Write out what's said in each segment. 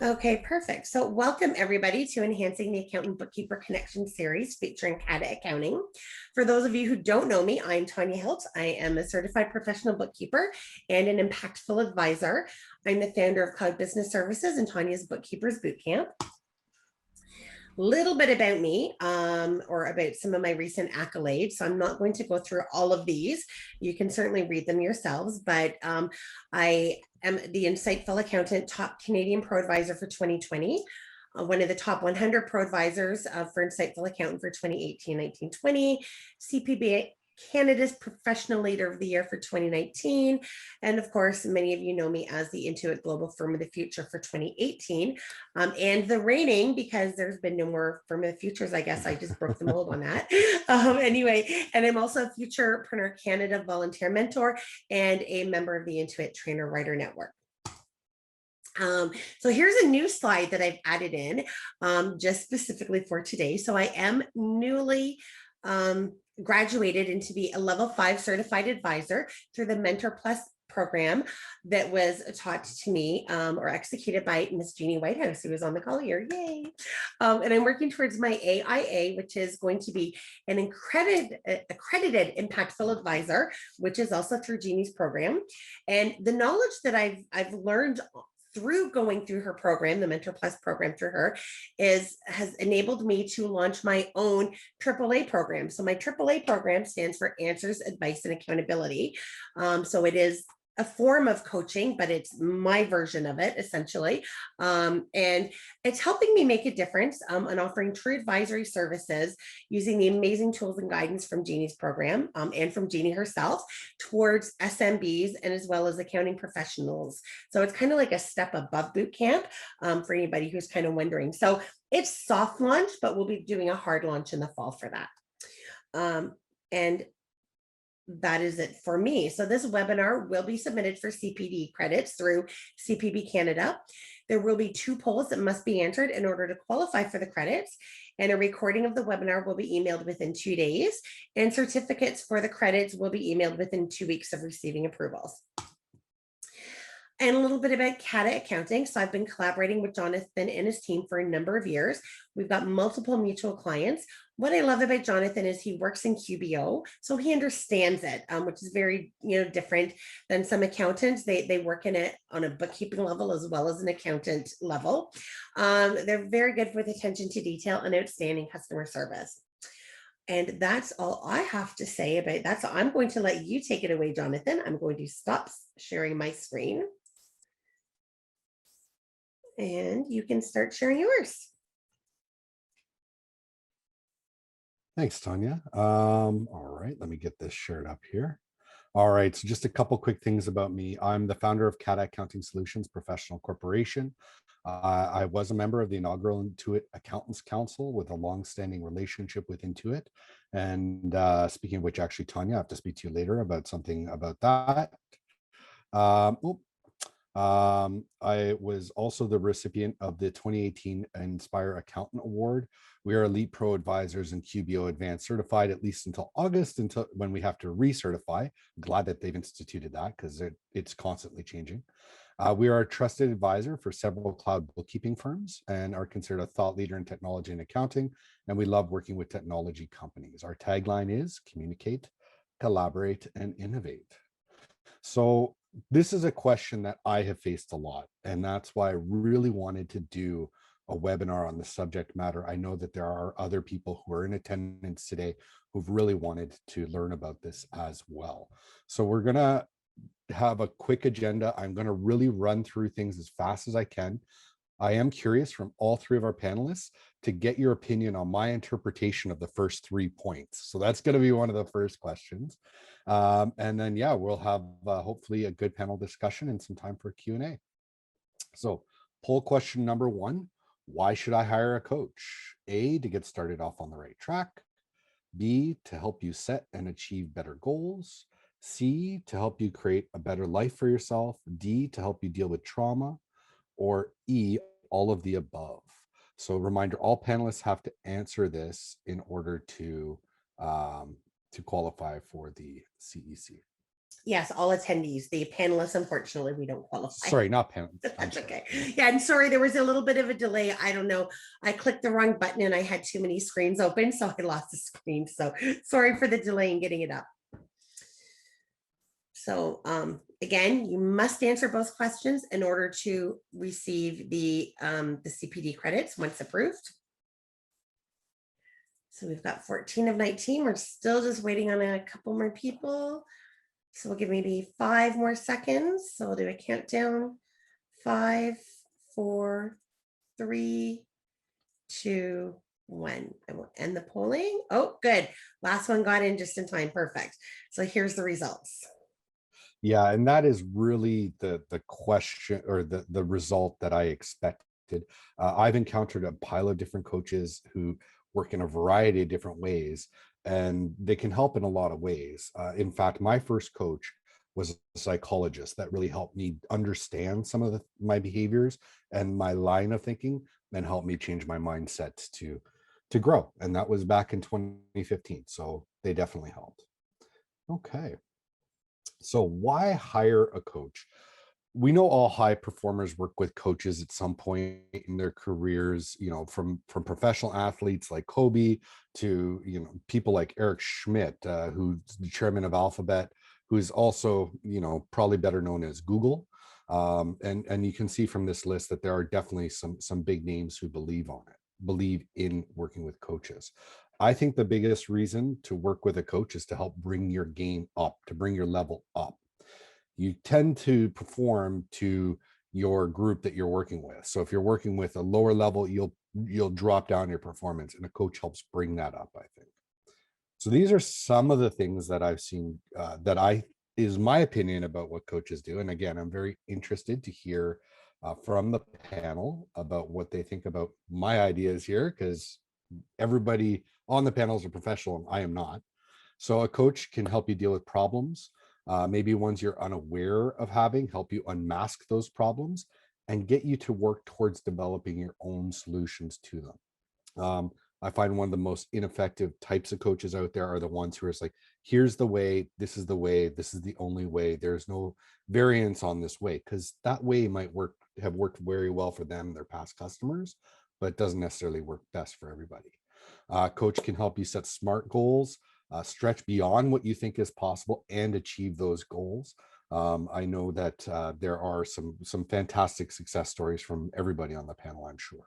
Okay, perfect. So welcome everybody to Enhancing the Accountant Bookkeeper Connection series featuring KATA Accounting. For those of you who don't know me, I'm Tanya Hilt. I am a certified professional bookkeeper and an impactful advisor. I'm the founder of Cloud Business Services and Tanya's Bookkeepers Bootcamp. Little bit about me or about some of my recent accolades. So I'm not going to go through all of these. You can certainly read them yourselves, but I am the Insightful Accountant Top Canadian ProAdvisor for 2020. One of the top 100 ProAdvisors for Insightful Accountant for 2018, 19, 20, CPD Canada's Professional Leader of the Year for 2019. And of course, many of you know me as the Intuit Global Firm of the Future for 2018. And the reigning, because there's been no more Firm of the Futures, I guess I just broke the mold on that. Anyway, and I'm also a Futurepreneur Canada Volunteer Mentor and a member of the Intuit Trainer Writer Network. So here's a new slide that I've added in just specifically for today. So I am newly graduated into be a level 5 certified advisor through the Mentor Plus program that was taught to me or executed by Miss Jeannie Whitehouse, who was on the call here. Yay! And I'm working towards my AIA, which is going to be an accredited impactful advisor, which is also through Jeannie's program. And the knowledge that I've learned through going through her program, the Mentor Plus program through her, has enabled me to launch my own AAA program. So my AAA program stands for Answers, Advice, and Accountability. So it is a form of coaching, but it's my version of it essentially. And it's helping me make a difference on offering true advisory services using the amazing tools and guidance from Jeannie's program and from Jeannie herself towards SMBs and as well as accounting professionals. So it's kind of like a step above Bootcamp for anybody who's kind of wondering. So it's soft launch, but we'll be doing a hard launch in the fall for that. And that is it for me. So this webinar will be submitted for CPD credits through CPD Canada. There will be 2 polls that must be answered in order to qualify for the credits, and a recording of the webinar will be emailed within 2 days, and certificates for the credits will be emailed within 2 weeks of receiving approvals. And a little bit about KATA Accounting. So I've been collaborating with Jonathan and his team for a number of years. We've got multiple mutual clients. What I love about Jonathan is he works in QBO, so he understands it, which is very different than some accountants. They work in it on a bookkeeping level as well as an accountant level. They're very good with attention to detail and outstanding customer service. And that's all I have to say about that. So I'm going to let you take it away, Jonathan. I'm going to stop sharing my screen. And you can start sharing yours. Thanks, Tanya. All right, let me get this shared up here. All right, so just a couple quick things about me. I'm the founder of KATA Accounting Solutions Professional Corporation. I was a member of the inaugural Intuit Accountants Council with a long-standing relationship with Intuit. And speaking of which, actually, Tanya, I have to speak to you later about something about that. I was also the recipient of the 2018 Inspire Accountant Award. We are Elite Pro Advisors and QBO Advanced Certified at least until August, until when we have to recertify. I'm glad that they've instituted that because it's constantly changing. We are a trusted advisor for several cloud bookkeeping firms and are considered a thought leader in technology and accounting. And we love working with technology companies. Our tagline is communicate, collaborate, and innovate. So this is a question that I have faced a lot, and that's why I really wanted to do a webinar on the subject matter. I know that there are other people who are in attendance today who've really wanted to learn about this as well. So we're going to have a quick agenda. I'm going to really run through things as fast as I can. I am curious from all 3 of our panelists to get your opinion on my interpretation of the first 3 points. So that's going to be one of the first questions. And then, yeah, we'll have hopefully a good panel discussion and some time for Q&A. So poll question number 1, why should I hire a coach? A, to get started off on the right track. B, to help you set and achieve better goals. C, to help you create a better life for yourself. D, to help you deal with trauma. Or E, all of the above. So reminder, all panelists have to answer this in order to qualify for the CEC. Yes, all attendees. The panelists, unfortunately, we don't qualify. Sorry, not panelists. That's okay. Yeah, and sorry, there was a little bit of a delay. I don't know. I clicked the wrong button and I had too many screens open, so I lost the screen. So sorry for the delay in getting it up. So again, you must answer both questions in order to receive the CPD credits once approved. So we've got 14 of 19. We're still just waiting on a couple more people. So we'll give maybe 5 more seconds. So we'll do a countdown. 5, 4, 3, 2, 1. And we'll end the polling. Oh, good. Last one got in just in time. Perfect. So here's the results. Yeah, and that is really the question, or the result that I expected. I've encountered a pile of different coaches who work in a variety of different ways, and they can help in a lot of ways. In fact, my first coach was a psychologist that really helped me understand some of my behaviors and my line of thinking, and helped me change my mindset to grow. And that was back in 2015. So they definitely helped. Okay. So why hire a coach? We know all high performers work with coaches at some point in their careers, from professional athletes like Kobe to, people like Eric Schmidt, who's the chairman of Alphabet, who's also, probably better known as Google. And you can see from this list that there are definitely some big names who believe in working with coaches. I think the biggest reason to work with a coach is to help bring your game up, to bring your level up. You tend to perform to your group that you're working with. So if you're working with a lower level, you'll drop down your performance, and a coach helps bring that up, I think. So these are some of the things that I've seen is my opinion about what coaches do. And again, I'm very interested to hear from the panel about what they think about my ideas here, because everybody on the panel is a professional and I am not. So a coach can help you deal with problems, maybe ones you're unaware of having, help you unmask those problems and get you to work towards developing your own solutions to them. I find one of the most ineffective types of coaches out there are the ones who are just like, here's the way, this is the only way. There's no variance on this way, because that way might have worked very well for them, their past customers, but it doesn't necessarily work best for everybody. Coach can help you set smart goals, stretch beyond what you think is possible, and achieve those goals. I know that there are some fantastic success stories from everybody on the panel, I'm sure.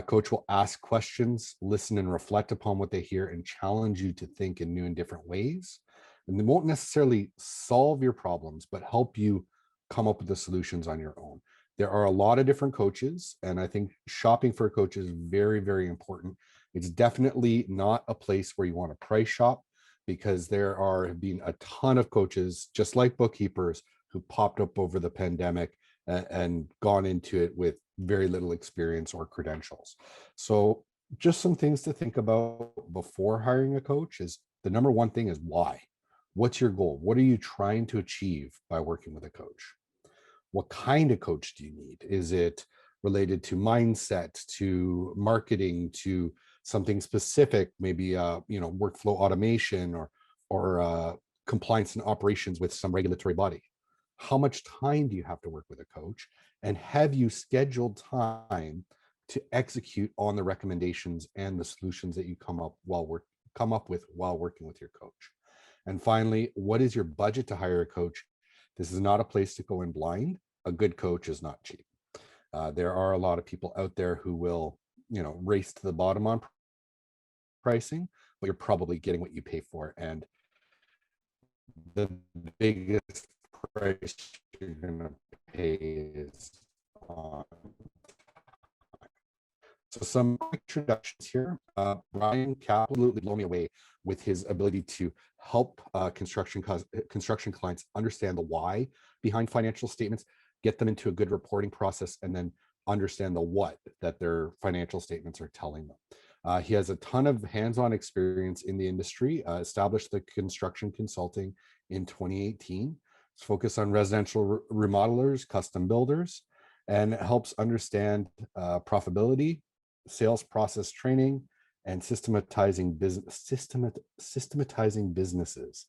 Coach will ask questions, listen and reflect upon what they hear, and challenge you to think in new and different ways. And they won't necessarily solve your problems, but help you come up with the solutions on your own. There are a lot of different coaches, and I think shopping for a coach is very, very important. It's definitely not a place where you want to price shop, because have been a ton of coaches, just like bookkeepers, who popped up over the pandemic and gone into it with very little experience or credentials. So just some things to think about before hiring a coach is, the number one thing is why. What's your goal? What are you trying to achieve by working with a coach? What kind of coach do you need? Is it related to mindset, to marketing, to something specific, maybe workflow automation or compliance and operations with some regulatory body? How much time do you have to work with a coach? And have you scheduled time to execute on the recommendations and the solutions that you come up with while working with your coach? And finally, what is your budget to hire a coach? This is not a place to go in blind. A good coach is not cheap. There are a lot of people out there who will, race to the bottom on pricing, but you're probably getting what you pay for. And the biggest price you're going to pay is on. So some introductions here. Brian Kaplan absolutely blew me away with his ability to help construction clients understand the why behind financial statements, get them into a good reporting process, and then understand the what that their financial statements are telling them. He has a ton of hands-on experience in the industry, established the construction consulting in 2018. It's focused on residential remodelers, custom builders, and it helps understand profitability, sales process training, and systematizing businesses.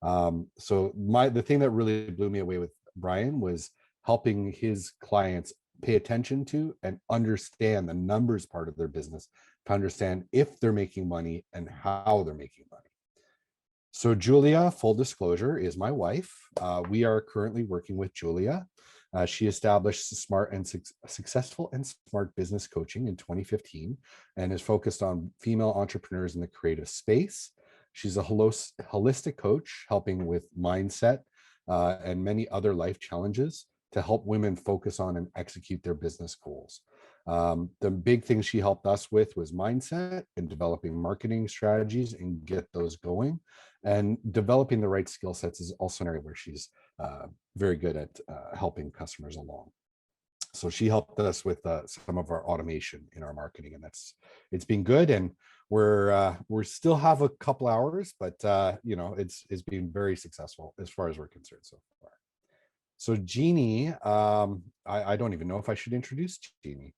So the thing that really blew me away with Brian was helping his clients pay attention to and understand the numbers part of their business, to understand if they're making money and how they're making money. So Julia, full disclosure, is my wife. We are currently working with Julia. She established successful and smart business coaching in 2015 and is focused on female entrepreneurs in the creative space. She's a holistic coach, helping with mindset and many other life challenges to help women focus on and execute their business goals. The big thing she helped us with was mindset and developing marketing strategies and get those going. And developing the right skill sets is also an area where she's very good at helping customers along. So she helped us with some of our automation in our marketing, and it's been good. And we're still have a couple hours, but it's been very successful as far as we're concerned so far. So Jeannie, I don't even know if I should introduce Jeannie.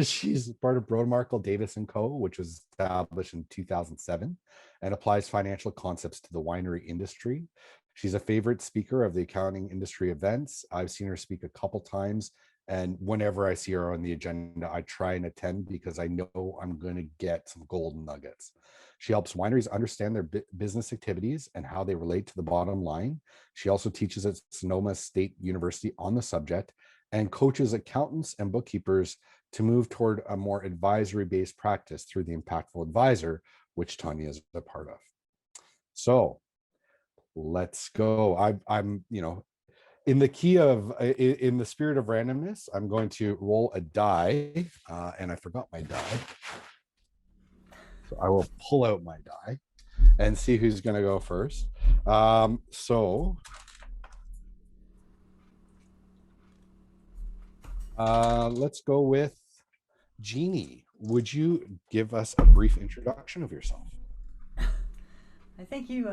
She's part of Brodemarkle Davis & Co., which was established in 2007 and applies financial concepts to the winery industry. She's a favorite speaker of the accounting industry events. I've seen her speak a couple times, and whenever I see her on the agenda, I try and attend because I know I'm going to get some golden nuggets. She helps wineries understand their business activities and how they relate to the bottom line. She also teaches at Sonoma State University on the subject and coaches accountants and bookkeepers to move toward a more advisory-based practice through the Impactful Advisor, which Tanya is a part of. So let's go. I'm in the spirit of randomness, I'm going to roll a die, and I forgot my die. So I will pull out my die and see who's going to go first. Let's go with Jeannie. Would you give us a brief introduction of yourself? I think you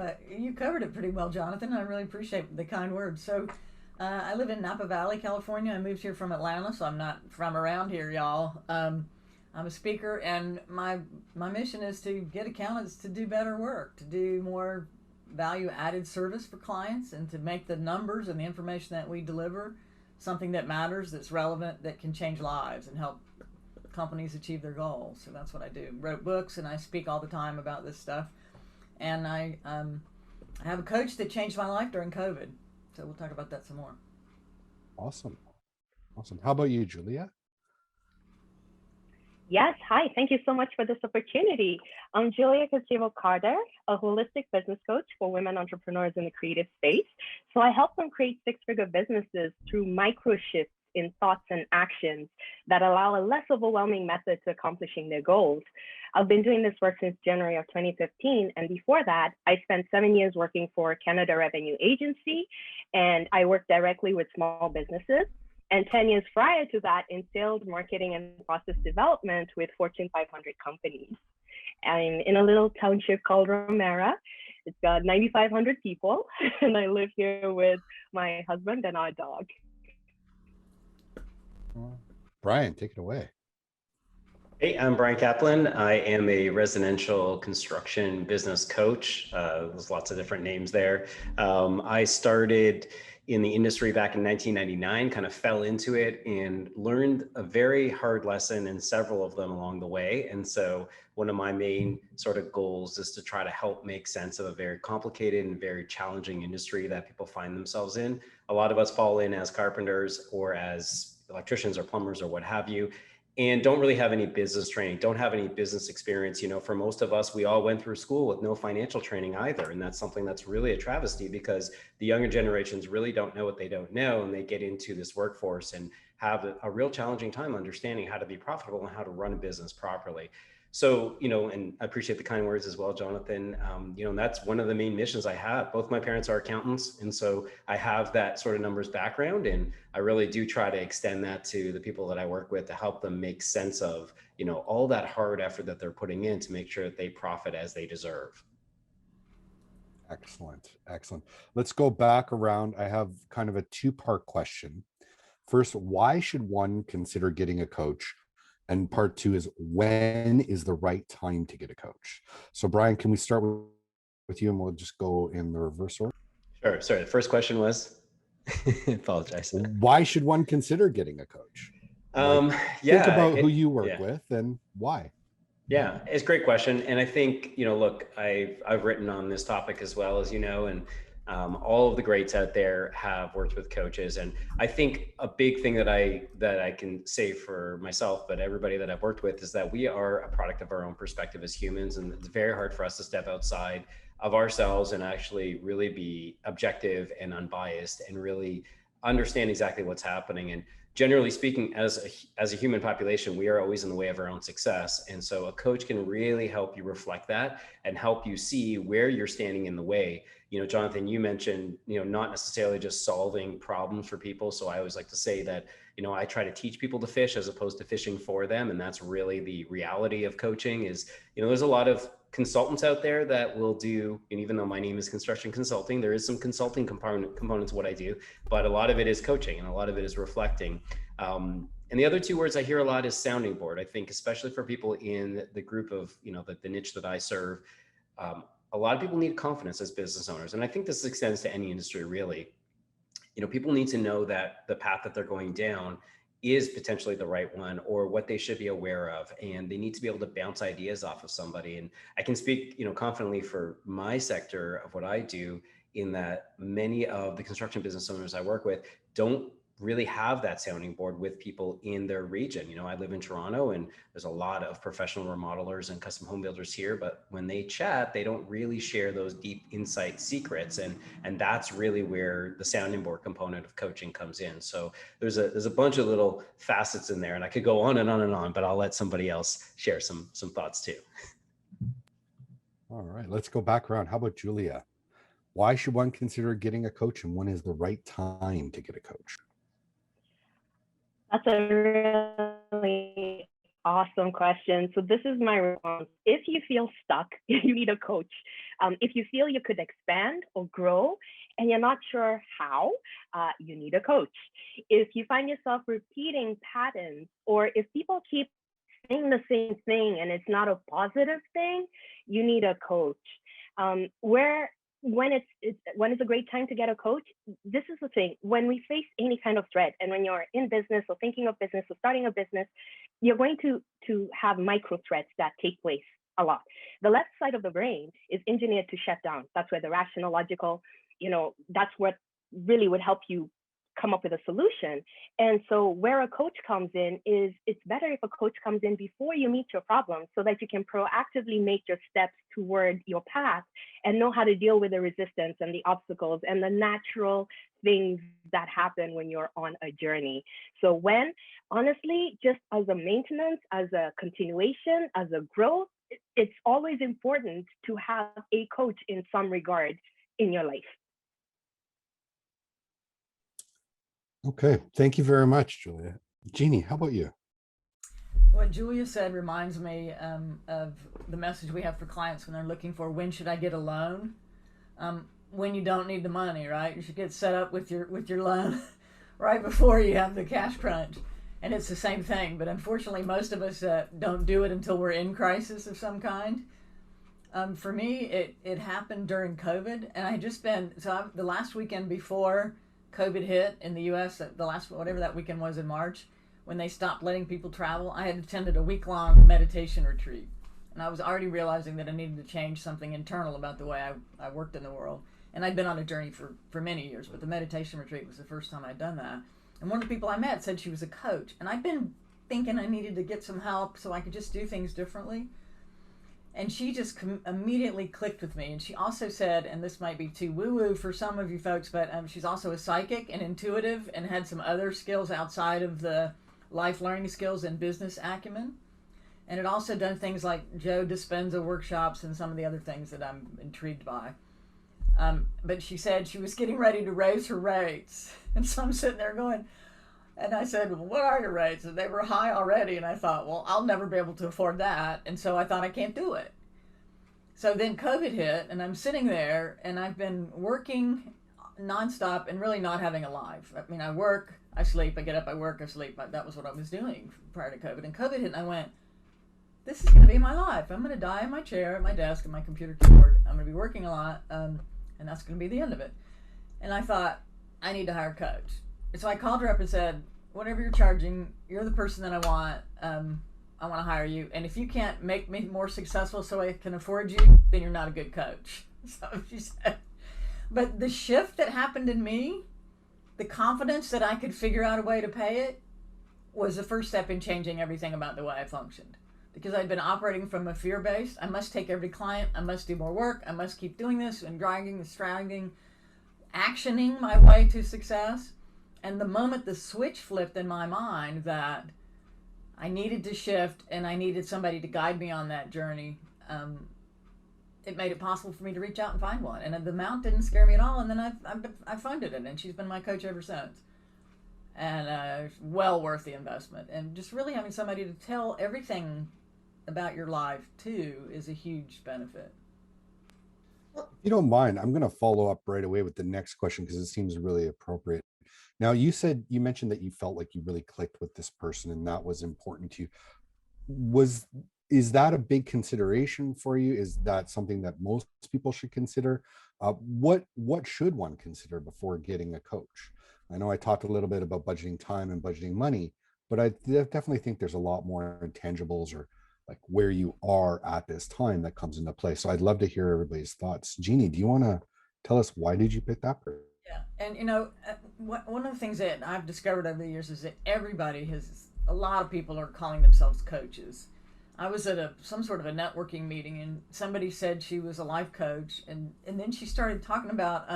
covered it pretty well, Jonathan. I really appreciate the kind words. So, I live in Napa Valley, California. I moved here from Atlanta, so I'm not from around here, y'all. I'm a speaker, and my mission is to get accountants to do better work, to do more value-added service for clients, and to make the numbers and the information that we deliver something that matters, that's relevant, that can change lives and help companies achieve their goals. So that's what I do. Wrote books, and I speak all the time about this stuff. And I have a coach that changed my life during COVID. So we'll talk about that some more. Awesome. How about you, Julia? Yes, hi. Thank you so much for this opportunity. I'm Julia Castillo Carter, a holistic business coach for women entrepreneurs in the creative space. So I help them create six-figure businesses through micro shifts in thoughts and actions that allow a less overwhelming method to accomplishing their goals. I've been doing this work since January of 2015. And before that, I spent 7 years working for Canada Revenue Agency, and I worked directly with small businesses. And 10 years prior to that in sales, marketing, and process development with Fortune 500 companies. I'm in a little township called Romera. It's got 9,500 people, and I live here with my husband and our dog. Brian, take it away. Hey, I'm Brian Kaplan. I am a residential construction business coach. There's lots of different names there. I started in the industry back in 1999, kind of fell into it and learned a very hard lesson in several of them along the way. And so one of my main sort of goals is to try to help make sense of a very complicated and very challenging industry that people find themselves in. A lot of us fall in as carpenters or as electricians or plumbers or what have you, and don't really have any business training, don't have any business experience. You know, for most of us, we all went through school with no financial training either. And that's something that's really a travesty because the younger generations really don't know what they don't know. And they get into this workforce and have a real challenging time understanding how to be profitable and how to run a business properly. So, you know, and I appreciate the kind words as well, Jonathan. You know, and that's one of the main missions I have. Both my parents are accountants. And so I have that sort of numbers background. And I really do try to extend that to the people that I work with to help them make sense of, you know, all that hard effort that they're putting in to make sure that they profit as they deserve. Excellent. Let's go back around. I have kind of a two-part question. First, why should one consider getting a coach? And part two is, when is the right time to get a coach? So Brian, can we start with you and we'll just go in the reverse order? Sure. Sorry. The first question was, apologize. Why should one consider getting a coach? Yeah. Think about who you work with and why. Yeah, it's a great question. And I think, look, I've written on this topic as well, as you know, and all of the greats out there have worked with coaches. And I think a big thing that I can say for myself, but everybody that I've worked with, is that we are a product of our own perspective as humans. And it's very hard for us to step outside of ourselves and actually really be objective and unbiased and really understand exactly what's happening. And generally speaking, as a human population, we are always in the way of our own success. And so a coach can really help you reflect that and help you see where you're standing in the way. Jonathan, you mentioned, not necessarily just solving problems for people. So I always like to say that, I try to teach people to fish as opposed to fishing for them. And that's really the reality of coaching is, there's a lot of consultants out there that will do, and even though my name is construction consulting, there is some consulting component to what I do, but a lot of it is coaching and a lot of it is reflecting. And the other two words I hear a lot is sounding board. I think especially for people in the group of, the niche that I serve, a lot of people need confidence as business owners. And I think this extends to any industry really. People need to know that the path that they're going down is potentially the right one, or what they should be aware of, and they need to be able to bounce ideas off of somebody. And I can speak, confidently for my sector of what I do, in that many of the construction business owners I work with don't really have that sounding board with people in their region. I live in Toronto, and there's a lot of professional remodelers and custom home builders here, but when they chat, they don't really share those deep insight secrets. And that's really where the sounding board component of coaching comes in. So there's a bunch of little facets in there, and I could go on and on and on, but I'll let somebody else share some thoughts too. All right, let's go back around. How about Julia? Why should one consider getting a coach, and when is the right time to get a coach? That's a really awesome question. So this is my response. If you feel stuck, you need a coach. If you feel you could expand or grow and you're not sure how, you need a coach. If you find yourself repeating patterns, or if people keep saying the same thing and it's not a positive thing, you need a coach. When it's a great time to get a coach, this is the thing. When we face any kind of threat, and when you're in business or thinking of business or starting a business, you're going to have micro threats that take place a lot. The left side of the brain is engineered to shut down. That's where the rational, logical, that's what really would help you come up with a solution. And so where a coach comes in is, it's better if a coach comes in before you meet your problem, so that you can proactively make your steps toward your path and know how to deal with the resistance and the obstacles and the natural things that happen when you're on a journey. So honestly, just as a maintenance, as a continuation, as a growth, it's always important to have a coach in some regard in your life. Okay, thank you very much, Julia. Jeannie, how about you? What Julia said reminds me of the message we have for clients when they're looking for, when should I get a loan? When you don't need the money, right? You should get set up with your loan right before you have the cash crunch. And it's the same thing, but unfortunately most of us don't do it until we're in crisis of some kind. For me, it happened during COVID, and I had just been, the last weekend before COVID hit in the US, whatever that weekend was in March, when they stopped letting people travel, I had attended a week-long meditation retreat. And I was already realizing that I needed to change something internal about the way I worked in the world. And I'd been on a journey for many years, but the meditation retreat was the first time I'd done that. And one of the people I met said she was a coach. And I'd been thinking I needed to get some help so I could just do things differently. And she just immediately clicked with me. And she also said, and this might be too woo-woo for some of you folks, but she's also a psychic and intuitive and had some other skills outside of the life learning skills and business acumen. And had also done things like Joe Dispenza workshops and some of the other things that I'm intrigued by. But she said she was getting ready to raise her rates. And so I'm sitting there going, and I said, well, what are your rates? And they were high already. And I thought, well, I'll never be able to afford that. And so I thought, I can't do it. So then COVID hit, and I'm sitting there, and I've been working nonstop and really not having a life. I mean, I work, I sleep, I get up, I work, I sleep. That was what I was doing prior to COVID. And COVID hit, and I went, this is going to be my life. I'm going to die in my chair, at my desk, at my computer keyboard. I'm going to be working a lot, and that's going to be the end of it. And I thought, I need to hire a coach. And so I called her up and said, whatever you're charging, you're the person that I want. I want to hire you. And if you can't make me more successful so I can afford you, then you're not a good coach. So she said, but the shift that happened in me, the confidence that I could figure out a way to pay it, was the first step in changing everything about the way I functioned. Because I'd been operating from a fear-based, I must take every client, I must do more work, I must keep doing this and dragging and straggling, actioning my way to success. And the moment the switch flipped in my mind that I needed to shift and I needed somebody to guide me on that journey, it made it possible for me to reach out and find one. And the amount didn't scare me at all. And then I funded it, and she's been my coach ever since. And well worth the investment. And just really having somebody to tell everything about your life too is a huge benefit. If you don't mind, I'm going to follow up right away with the next question because it seems really appropriate. Now, you mentioned that you felt like you really clicked with this person and that was important to you. Is that a big consideration for you? Is that something that most people should consider? What should one consider before getting a coach? I know I talked a little bit about budgeting time and budgeting money, but I definitely think there's a lot more intangibles or like where you are at this time that comes into play. So I'd love to hear everybody's thoughts. Jeannie, do you want to tell us why did you pick that person? Yeah, and one of the things that I've discovered over the years is that a lot of people are calling themselves coaches. I was at some sort of a networking meeting and somebody said she was a life coach, and then she started talking about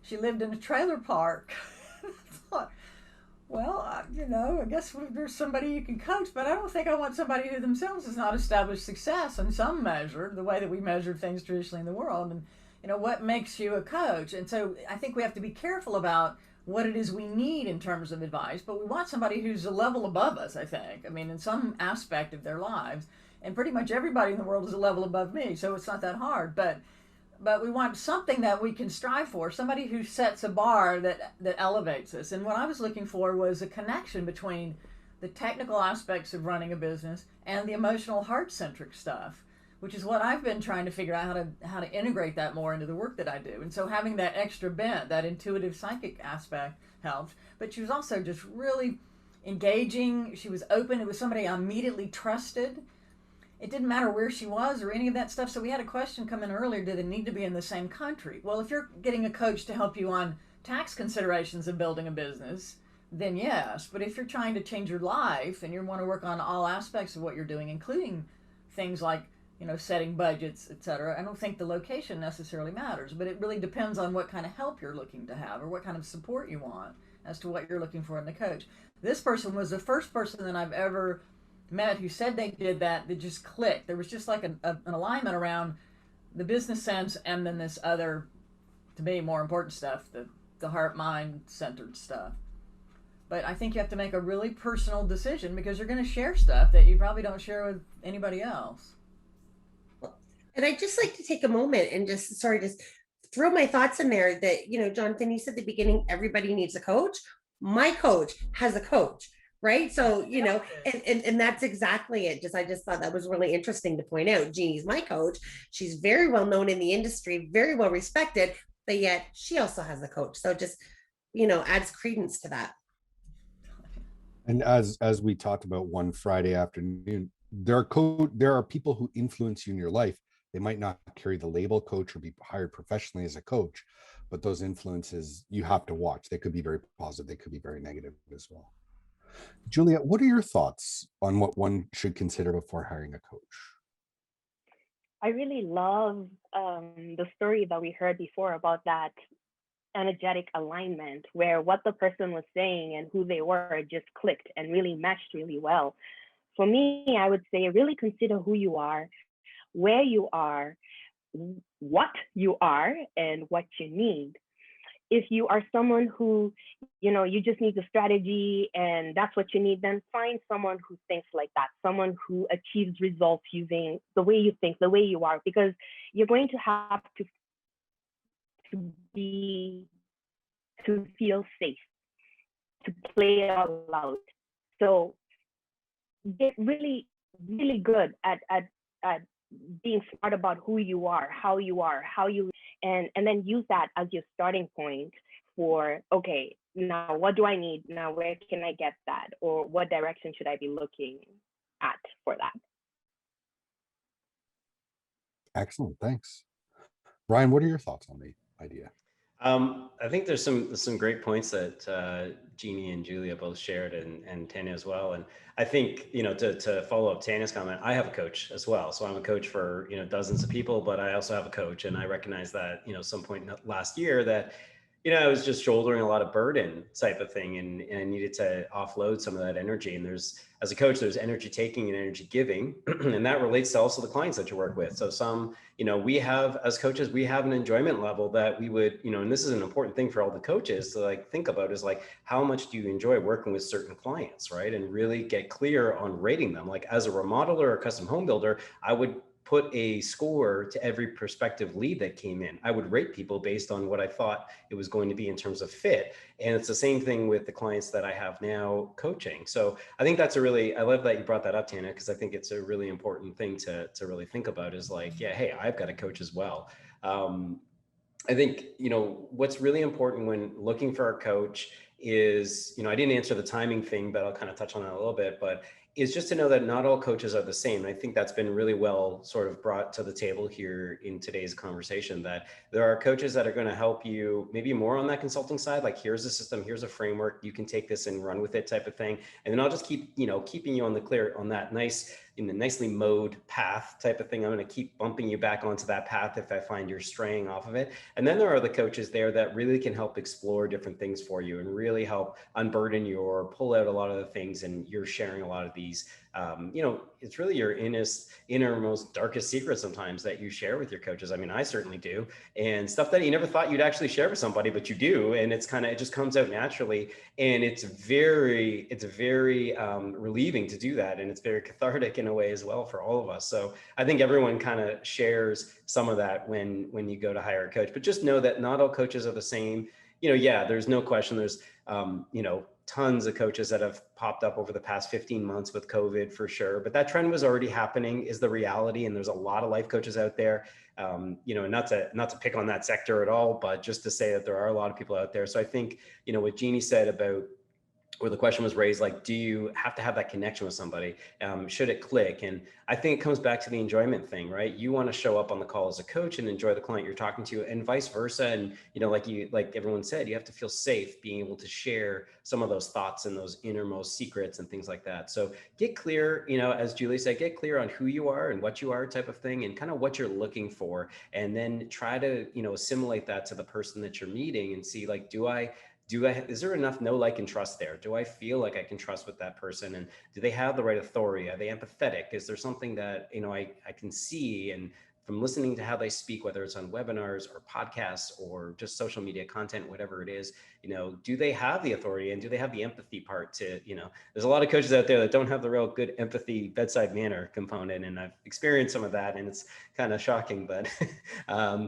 she lived in a trailer park. I thought, well, I guess there's somebody you can coach, but I don't think I want somebody who themselves has not established success in some measure, the way that we measure things traditionally in the world. And what makes you a coach? And so I think we have to be careful about what it is we need in terms of advice, but we want somebody who's a level above us, I think. I mean, in some aspect of their lives, and pretty much everybody in the world is a level above me, so it's not that hard. But we want something that we can strive for, somebody who sets a bar that elevates us. And what I was looking for was a connection between the technical aspects of running a business and the emotional, heart-centric stuff, which is what I've been trying to figure out how to integrate that more into the work that I do. And so having that extra bent, that intuitive psychic aspect helped. But she was also just really engaging. She was open. It was somebody I immediately trusted. It didn't matter where she was or any of that stuff. So we had a question come in earlier, did it need to be in the same country? Well, if you're getting a coach to help you on tax considerations of building a business, then yes. But if you're trying to change your life and you want to work on all aspects of what you're doing, including things like setting budgets, etc., I don't think the location necessarily matters, but it really depends on what kind of help you're looking to have or what kind of support you want as to what you're looking for in the coach. This person was the first person that I've ever met who said they did that just clicked. There was just like an alignment around the business sense and then this other, to me, more important stuff, the heart, mind centered stuff. But I think you have to make a really personal decision because you're going to share stuff that you probably don't share with anybody else. And I'd just like to take a moment and just throw my thoughts in there that, Jonathan, you said at the beginning, everybody needs a coach. My coach has a coach, right? So, and that's exactly it. I just thought that was really interesting to point out. Jeannie's my coach. She's very well known in the industry, very well respected, but yet she also has a coach. So just, adds credence to that. And as we talked about one Friday afternoon, there are people who influence you in your life. They might not carry the label coach or be hired professionally as a coach, but those influences you have to watch. They could be very positive. They could be very negative as well. Julia, what are your thoughts on what one should consider before hiring a coach? I really love the story that we heard before about that energetic alignment where what the person was saying and who they were just clicked and really matched really well. For me, I would say really consider who you are, where you are, what you are, and what you need. If you are someone who, you just need the strategy and that's what you need, then find someone who thinks like that, someone who achieves results using the way you think, the way you are, because you're going to have to feel safe, to play out loud. So get really, really good at being smart about who you are, and then use that as your starting point for, okay, now what do I need? Now where can I get that? Or what direction should I be looking at for that? Excellent, thanks. Brian, what are your thoughts on the idea? I think there's some great points that Jeannie and Julia both shared, and Tanya as well. And I think, you know, to follow up Tanya's comment, I have a coach as well. So I'm a coach for, you know, dozens of people, but I also have a coach, and I recognize that, you know, some point last year that, you know, I was just shouldering a lot of burden type of thing, and I needed to offload some of that energy. And as a coach, there's energy taking and energy giving, and that relates to also the clients that you work with. So some, you know, we have, as coaches, we have an enjoyment level that we would, you know, and this is an important thing for all the coaches to like think about, is like, how much do you enjoy working with certain clients, right? And really get clear on rating them. Like as a remodeler or custom home builder, I would put a score to every prospective lead that came in. I would rate people based on what I thought it was going to be in terms of fit. And it's the same thing with the clients that I have now coaching. So I think that's I love that you brought that up, Tana, because I think it's a really important thing to really think about, is like, yeah, hey, I've got a coach as well. I think, you know, what's really important when looking for a coach is, you know, I didn't answer the timing thing, but I'll kind of touch on that a little bit, but is just to know that not all coaches are the same. And I think that's been really well sort of brought to the table here in today's conversation, that there are coaches that are going to help you maybe more on that consulting side. Like, here's a system, here's a framework, you can take this and run with it type of thing. And then I'll just keep, you know, keeping you on the clear on that in the nicely mowed path type of thing. I'm going to keep bumping you back onto that path if I find you're straying off of it. And then there are the coaches there that really can help explore different things for you and really help unburden you or pull out a lot of the things. And you're sharing a lot of these, you know, it's really your innermost, darkest secrets sometimes that you share with your coaches. I mean, I certainly do. And stuff that you never thought you'd actually share with somebody, but you do. And it's kind of, it just comes out naturally. And it's very relieving to do that. And it's very cathartic in a way as well for all of us. So I think everyone kind of shares some of that when you go to hire a coach, but just know that not all coaches are the same. You know, yeah, there's no question. There's, you know, tons of coaches that have popped up over the past 15 months with COVID for sure, but that trend was already happening, is the reality. And there's a lot of life coaches out there, you know, not to pick on that sector at all, but just to say that there are a lot of people out there. So I think, you know, what Jeannie said about, where the question was raised, like, do you have to have that connection with somebody? Should it click? And I think it comes back to the enjoyment thing, right? You want to show up on the call as a coach and enjoy the client you're talking to, and vice versa. And, you know, like everyone said, you have to feel safe being able to share some of those thoughts and those innermost secrets and things like that. So get clear, you know, as Julie said, get clear on who you are and what you are type of thing, and kind of what you're looking for. And then try to, you know, assimilate that to the person that you're meeting and see, like, is there enough know, like, and trust there? Do I feel like I can trust with that person? And do they have the right authority? Are they empathetic? Is there something that, you know, I can see, and from listening to how they speak, whether it's on webinars or podcasts or just social media content, whatever it is, you know, do they have the authority, and do they have the empathy part to, you know, there's a lot of coaches out there that don't have the real good empathy bedside manner component. And I've experienced some of that, and it's kind of shocking, but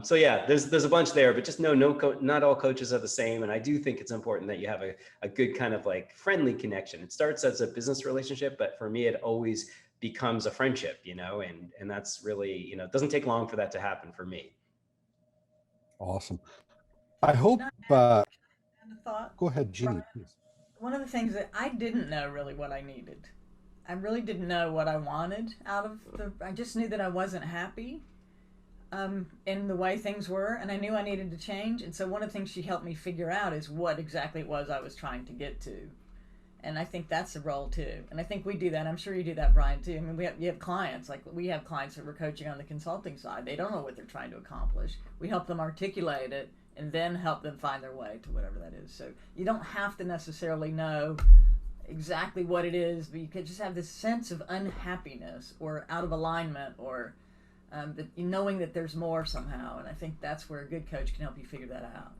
so yeah, there's a bunch there, but just know not all coaches are the same. And I do think it's important that you have a good kind of like friendly connection. It starts as a business relationship, but for me, it always becomes a friendship, you know, and that's really, you know, it doesn't take long for that to happen for me. Awesome. I hope, Thought, go ahead, Jeannie, please. one of the things that I didn't know really what I needed. I really didn't know what I wanted I just knew that I wasn't happy in the way things were, and I knew I needed to change. And so one of the things she helped me figure out is what exactly it was I was trying to get to. And I think that's a role too. And I think we do that. I'm sure you do that, Brian, too. I mean, you have clients, like we have clients that we're coaching on the consulting side. They don't know what they're trying to accomplish. We help them articulate it and then help them find their way to whatever that is. So you don't have to necessarily know exactly what it is, but you could just have this sense of unhappiness or out of alignment, or knowing that there's more somehow. And I think that's where a good coach can help you figure that out.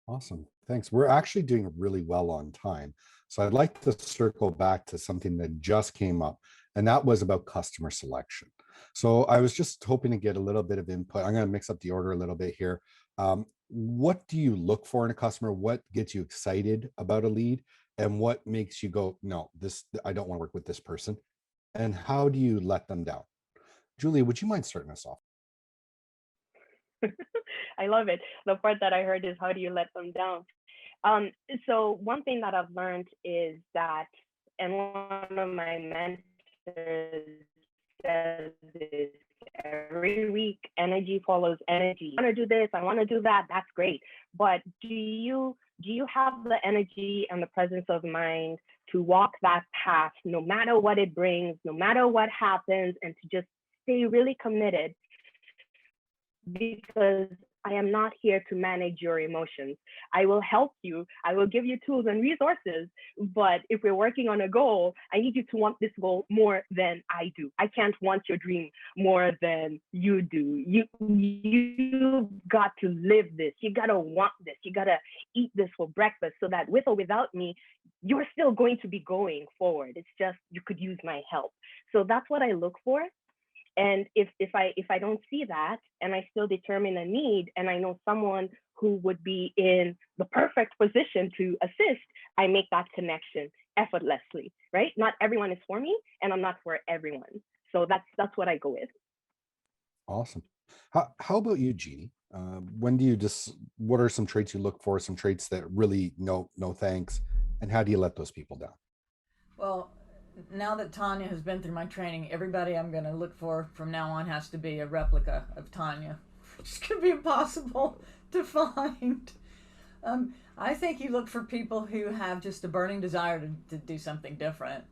Awesome. Thanks. We're actually doing really well on time. So I'd like to circle back to something that just came up, and that was about customer selection. So I was just hoping to get a little bit of input. I'm going to mix up the order a little bit here. What do you look for in a customer? What gets you excited about a lead? And what makes you go, no, I don't want to work with this person? And how do you let them down? Julie, would you mind starting us off? I love it. The part that I heard is, how do you let them down? So one thing that I've learned is that, and one of my mentors says this every week, energy follows energy. I want to do this, I want to do that, that's great. But do you have the energy and the presence of mind to walk that path, no matter what it brings, no matter what happens, and to just stay really committed? Because I am not here to manage your emotions. I will help you. I will give you tools and resources. But if we're working on a goal, I need you to want this goal more than I do. I can't want your dream more than you do. You got to live this. You got to want this. You got to eat this for breakfast, so that with or without me, you're still going to be going forward. It's just, you could use my help. So that's what I look for. And if I don't see that, and I still determine a need, and I know someone who would be in the perfect position to assist, I make that connection effortlessly, right? Not everyone is for me, and I'm not for everyone. So that's what I go with. Awesome. How about you, Jeannie? What are some traits you look for, some traits that really no thanks, and how do you let those people down? Well, now that Tanya has been through my training, everybody I'm going to look for from now on has to be a replica of Tanya. It's going to be impossible to find. I think you look for people who have just a burning desire to do something different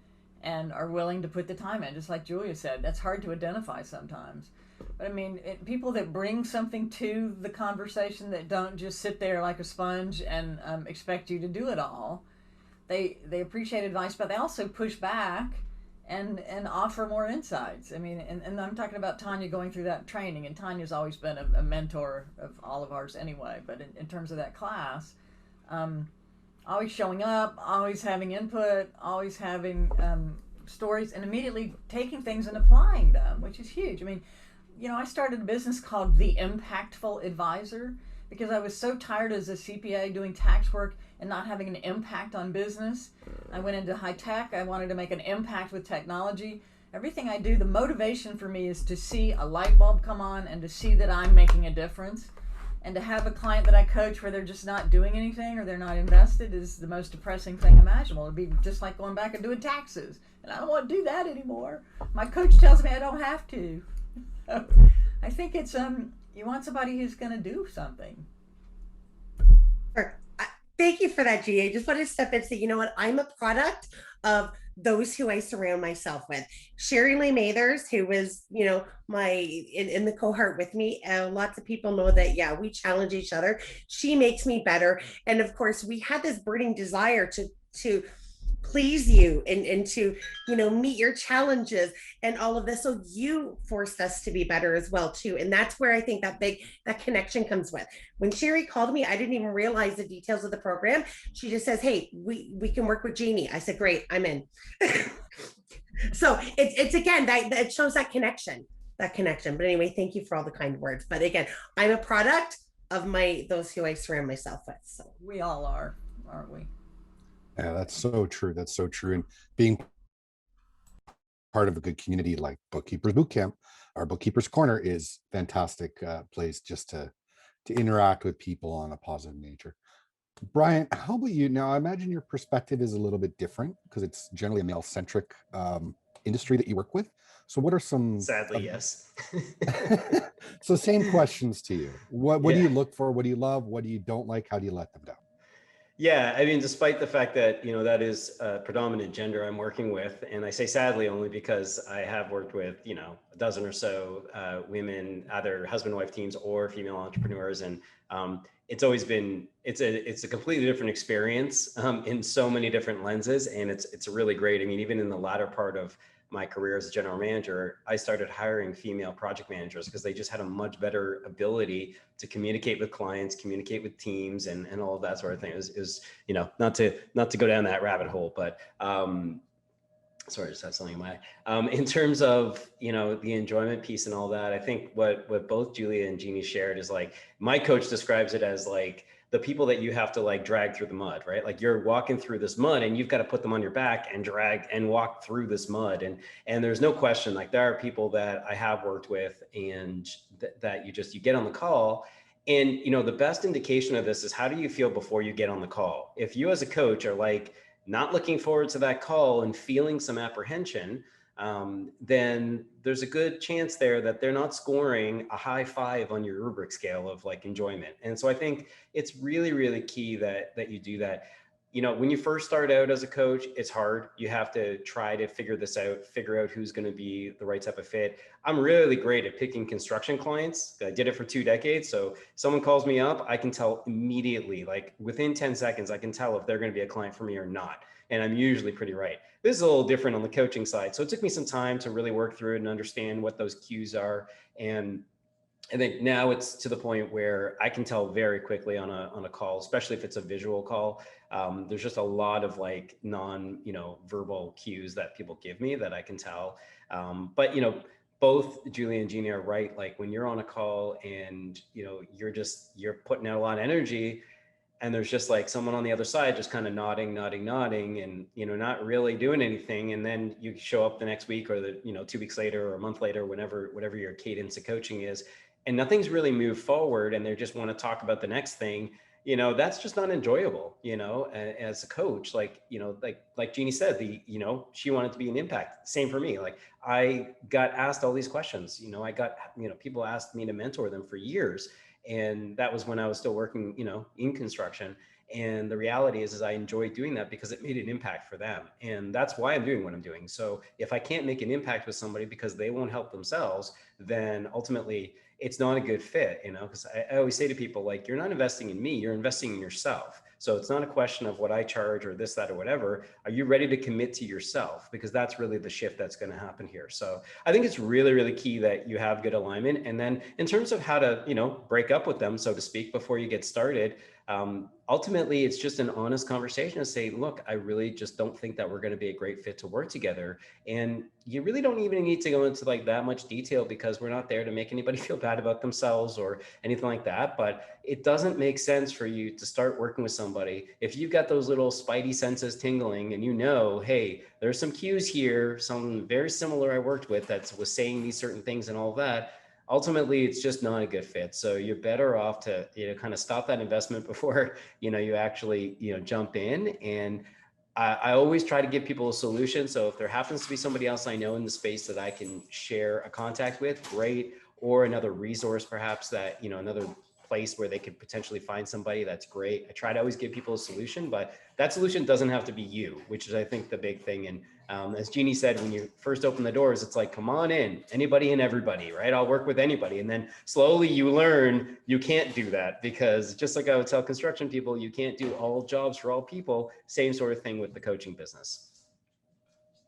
and are willing to put the time in, just like Julia said. That's hard to identify sometimes. But I mean, people that bring something to the conversation, that don't just sit there like a sponge and expect you to do it all. They appreciate advice, but they also push back and offer more insights. I mean, and I'm talking about Tanya going through that training, and Tanya's always been a mentor of all of ours anyway, but in terms of that class, always showing up, always having input, always having stories, and immediately taking things and applying them, which is huge. I mean, I started a business called The Impactful Advisor because I was so tired as a CPA doing tax work and not having an impact on business. I went into high tech. I wanted to make an impact with technology. Everything I do, the motivation for me is to see a light bulb come on and to see that I'm making a difference. And to have a client that I coach where they're just not doing anything or they're not invested is the most depressing thing imaginable. It'd be just like going back and doing taxes. And I don't want to do that anymore. My coach tells me I don't have to. So I think it's, you want somebody who's going to do something. Sure. Thank you for that, Jeannie. I just want to step in and say, you know what? I'm a product of those who I surround myself with. Sherry Lee Mathers, who was, in the cohort with me. Lots of people know that, yeah, we challenge each other. She makes me better. And of course, we had this burning desire to please you and to meet your challenges and all of this, so you forced us to be better as well too. And that's where I think that connection comes with. When Sherry called me, I didn't even realize the details of the program. She just says, hey, we can work with Jeannie. I said, great, I'm in. So it's again that it shows that connection. But anyway, thank you for all the kind words. But again, I'm a product of those who I surround myself with. So we all are, aren't we? Yeah, that's so true. That's so true. And being part of a good community like Bookkeepers Bootcamp, our Bookkeepers Corner is fantastic place just to interact with people on a positive nature. Brian, how about you? Now, I imagine your perspective is a little bit different because it's generally a male-centric industry that you work with. So what are some... Sadly, yes. So same questions to you. What do you look for? What do you love? What do you don't like? How do you let them down? Yeah, I mean, despite the fact that, that is a predominant gender I'm working with, and I say sadly only because I have worked with, a dozen or so women, either husband-wife teams or female entrepreneurs. And it's always been, it's a completely different experience in so many different lenses. And it's really great. I mean, even in the latter part of my career as a general manager, I started hiring female project managers because they just had a much better ability to communicate with clients, communicate with teams, and all of that sort of thing. It was not to go down that rabbit hole, but sorry, I just had something in my eye. In terms of, the enjoyment piece and all that, I think what both Julia and Jeannie shared is like, my coach describes it as like the people that you have to like drag through the mud, right? Like you're walking through this mud and you've got to put them on your back and drag and walk through this mud. And there's no question, like there are people that I have worked with and that you get on the call. And, the best indication of this is, how do you feel before you get on the call? If you as a coach are like not looking forward to that call and feeling some apprehension, then there's a good chance there that they're not scoring a high 5 on your rubric scale of like enjoyment. And so I think it's really, really key that you do that. When you first start out as a coach, it's hard. You have to try to figure this out, figure out who's going to be the right type of fit. I'm really great at picking construction clients. I did it for 2 decades. So someone calls me up, I can tell immediately, like within 10 seconds, I can tell if they're going to be a client for me or not. And I'm usually pretty right. This is a little different on the coaching side. So it took me some time to really work through it and understand what those cues are. And I think now it's to the point where I can tell very quickly on a call, especially if it's a visual call. There's just a lot of like verbal cues that people give me that I can tell. But both Julie and Jeannie are right. Like when you're on a call and you're putting out a lot of energy, and there's just like someone on the other side just kind of nodding and not really doing anything, and then you show up the next week or 2 weeks later or a month later, whatever your cadence of coaching is, and nothing's really moved forward, and they just want to talk about the next thing. That's just not enjoyable, as a coach. Like Jeannie said, she wanted to be an impact. Same for me. Like I got asked all these questions, I got, people asked me to mentor them for years. And that was when I was still working, in construction. And the reality is I enjoy doing that because it made an impact for them. And that's why I'm doing what I'm doing. So if I can't make an impact with somebody because they won't help themselves, then ultimately it's not a good fit, because I always say to people, like, you're not investing in me, you're investing in yourself. So it's not a question of what I charge or this, that, or whatever. Are you ready to commit to yourself? Because that's really the shift that's going to happen here. So I think it's really, really key that you have good alignment. And then in terms of how to, break up with them, so to speak, before you get started, ultimately, it's just an honest conversation to say, look, I really just don't think that we're going to be a great fit to work together. And you really don't even need to go into like that much detail, because we're not there to make anybody feel bad about themselves or anything like that. But it doesn't make sense for you to start working with somebody if you've got those little spidey senses tingling and hey, there's some cues here, someone very similar I worked with that was saying these certain things and all that. Ultimately, it's just not a good fit. So you're better off to kind of stop that investment before you actually jump in. And I always try to give people a solution. So if there happens to be somebody else I know in the space that I can share a contact with, great, or another resource perhaps that another place where they could potentially find somebody, that's great. I try to always give people a solution, but that solution doesn't have to be you, which is I think the big thing. And as Jeannie said, when you first open the doors, it's like, come on in, anybody and everybody, right? I'll work with anybody. And then slowly you learn you can't do that, because just like I would tell construction people, you can't do all jobs for all people. Same sort of thing with the coaching business.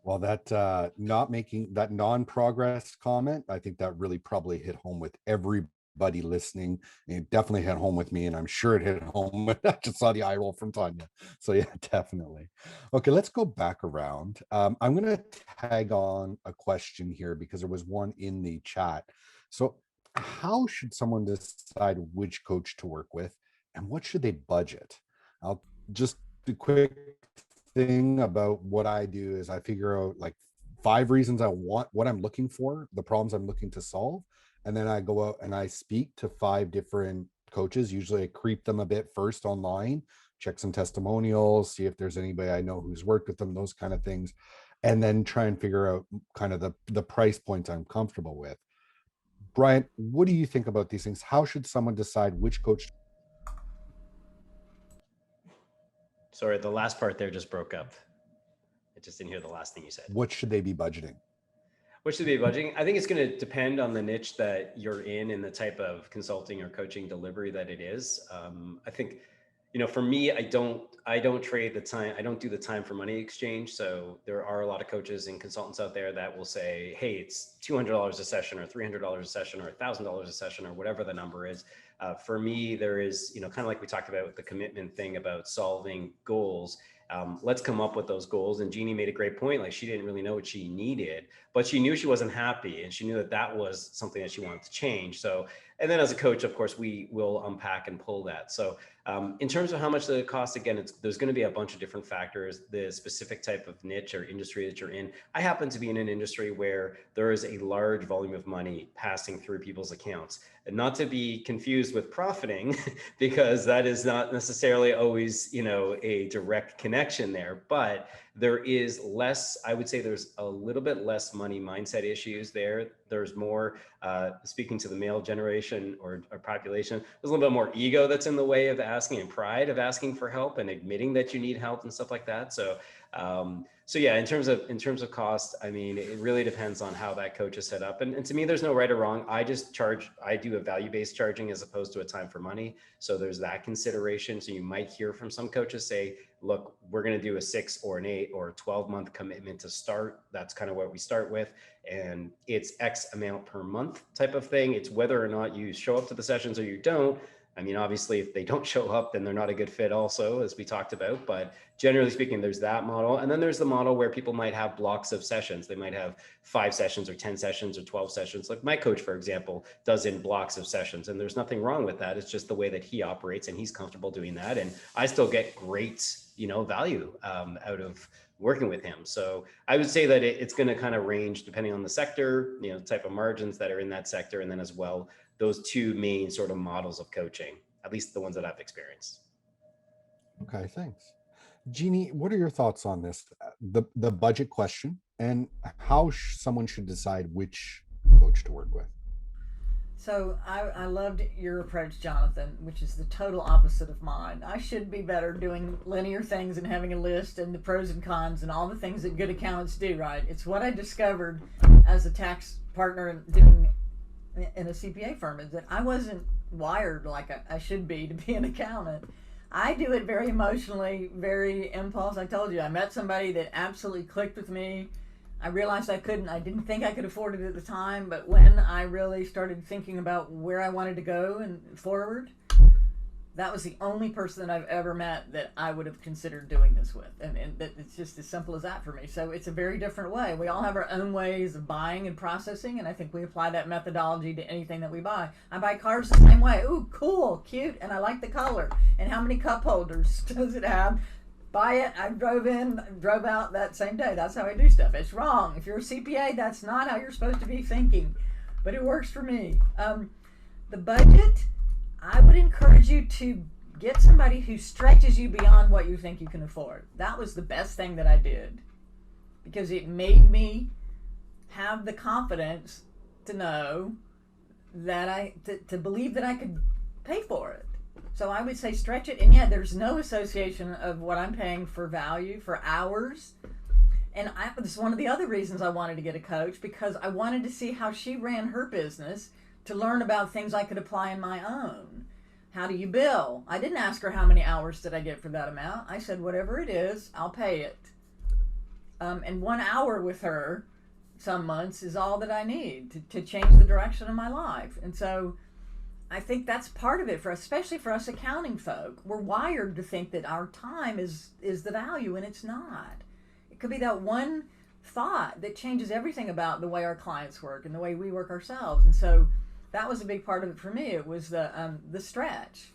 Well, that not making that non-progress comment, I think that really probably hit home with everybody listening. And it definitely hit home with me, and I'm sure it hit home when I just saw the eye roll from Tanya. So yeah, definitely. Okay, let's go back around. I'm going to tag on a question here because there was one in the chat. So how should someone decide which coach to work with, and what should they budget? I'll just do quick thing about what I do is I figure out like 5 reasons I want what I'm looking for, the problems I'm looking to solve. And then I go out and I speak to 5 different coaches. Usually I creep them a bit first online, check some testimonials, see if there's anybody I know who's worked with them, those kind of things. And then try and figure out kind of the price points I'm comfortable with. Brian, what do you think about these things? How should someone decide which coach? Sorry, the last part there just broke up. I just didn't hear the last thing you said. What should they be budgeting? What should they be budgeting? I think it's going to depend on the niche that you're in and the type of consulting or coaching delivery that it is. I think, for me, I don't trade the time. I don't do the time for money exchange. So there are a lot of coaches and consultants out there that will say, hey, it's $200 a session or $300 a session or $1,000 a session or whatever the number is. For me, there is, kind of like we talked about with the commitment thing about solving goals. let's come up with those goals. And Jeannie made a great point. Like, she didn't really know what she needed, but she knew she wasn't happy, and she knew that that was something that she wanted to change. So, and then as a coach, of course, we will unpack and pull that. So in terms of how much the cost, again, there's going to be a bunch of different factors, the specific type of niche or industry that you're in. I happen to be in an industry where there is a large volume of money passing through people's accounts, and not to be confused with profiting, because that is not necessarily always, a direct connection there, but there is less, I would say there's a little bit less money mindset issues there. There's more, speaking to the male generation or population, there's a little bit more ego that's in the way of asking, and pride of asking for help and admitting that you need help and stuff like that. So, so yeah, in terms of cost, I mean, it really depends on how that coach is set up. And to me, there's no right or wrong. I do a value-based charging as opposed to a time for money. So there's that consideration. So you might hear from some coaches say, look, we're going to do a 6 or an 8 or a 12-month commitment to start. That's kind of what we start with. And it's X amount per month type of thing. It's whether or not you show up to the sessions or you don't. I mean, obviously, if they don't show up, then they're not a good fit also, as we talked about. But generally speaking, there's that model. And then there's the model where people might have blocks of sessions. They might have 5 sessions or 10 sessions or 12 sessions. Like my coach, for example, does in blocks of sessions. And there's nothing wrong with that. It's just the way that he operates, and he's comfortable doing that. And I still get great, value out of working with him. So I would say that it's going to kind of range depending on the sector, type of margins that are in that sector. And then as well, those two main sort of models of coaching, at least the ones that I've experienced. Okay, thanks. Jeannie, what are your thoughts on this? The budget question, and how someone should decide which coach to work with? So I loved your approach, Jonathan, which is the total opposite of mine. I should be better doing linear things and having a list and the pros and cons and all the things that good accountants do, right? It's what I discovered as a tax partner doing in a CPA firm, is that I wasn't wired like I should be to be an accountant. I do it very emotionally, very impulse. I told you, I met somebody that absolutely clicked with me. I realized I didn't think I could afford it at the time, but when I really started thinking about where I wanted to go and forward, that was the only person that I've ever met that I would have considered doing this with. And that it's just as simple as that for me. So it's a very different way. We all have our own ways of buying and processing, and I think we apply that methodology to anything that we buy. I buy cars the same way. Ooh, cool, cute, and I like the color. And how many cup holders does it have? Buy it, I drove out that same day. That's how I do stuff. It's wrong. If you're a CPA, that's not how you're supposed to be thinking. But it works for me. The budget, I would encourage you to get somebody who stretches you beyond what you think you can afford. That was the best thing that I did, because it made me have the confidence to know that to believe that I could pay for it. So I would say stretch it. And yeah, there's no association of what I'm paying for value, for hours. And this is one of the other reasons I wanted to get a coach, because I wanted to see how she ran her business, to learn about things I could apply in my own. How do you bill? I didn't ask her how many hours did I get for that amount. I said, whatever it is, I'll pay it. And 1 hour with her some months is all that I need to change the direction of my life. And so I think that's part of it, especially for us accounting folk. We're wired to think that our time is the value, and it's not. It could be that one thought that changes everything about the way our clients work and the way we work ourselves. And so that was a big part of it for me. It was the stretch.